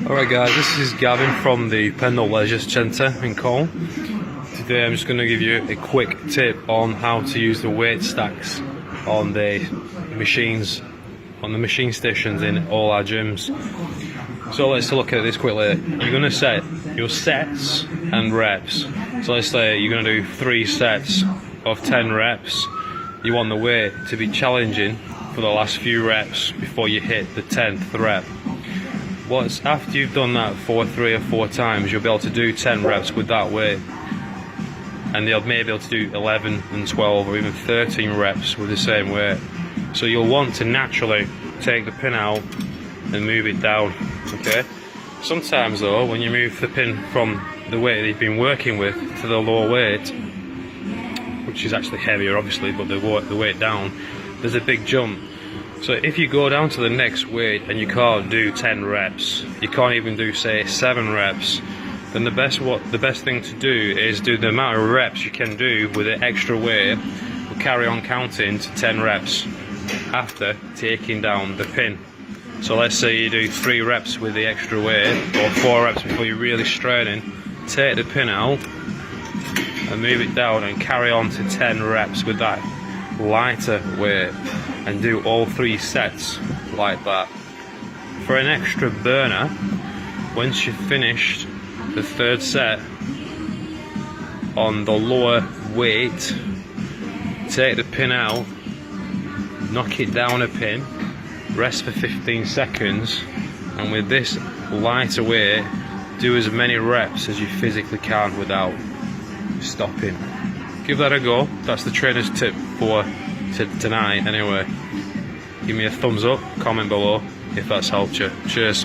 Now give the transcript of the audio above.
Alright guys, this is Gavin from the Pendle Leisure Centre in Cole. Today I'm just going to give you a quick tip on how to use the weight stacks on the machines, on the machine stations in all our gyms. So let's look at this quickly. You're going to set your sets and reps. So let's say you're going to do 3 sets of 10 reps. You want the weight to be challenging for the last few reps before you hit the 10th rep. After you've done that 3 or 4 times, you'll be able to do 10 reps with that weight, and you'll maybe be able to do 11 and 12 or even 13 reps with the same weight. So you'll want to naturally take the pin out and move it down. Okay. Sometimes though, when you move the pin from the weight that you've been working with to the lower weight, which is actually heavier obviously, but the weight down, there's a big jump. So if you go down to the next weight and you can't do 10 reps, you can't even do say 7 reps, then the best thing to do is do the amount of reps you can do with the extra weight. We'll carry on counting to 10 reps after taking down the pin. So let's say you do 3 reps with the extra weight, or 4 reps before you're really straining. Take the pin out and move it down and carry on to 10 reps with that lighter weight, and do all 3 sets like that. For an extra burner, once you've finished the 3rd set on the lower weight, take the pin out, knock it down a pin, rest for 15 seconds, and with this lighter weight, do as many reps as you physically can without stopping. Give that a go. That's the trainer's tip for tonight anyway. Give me a thumbs up, comment below if that's helped you. Cheers.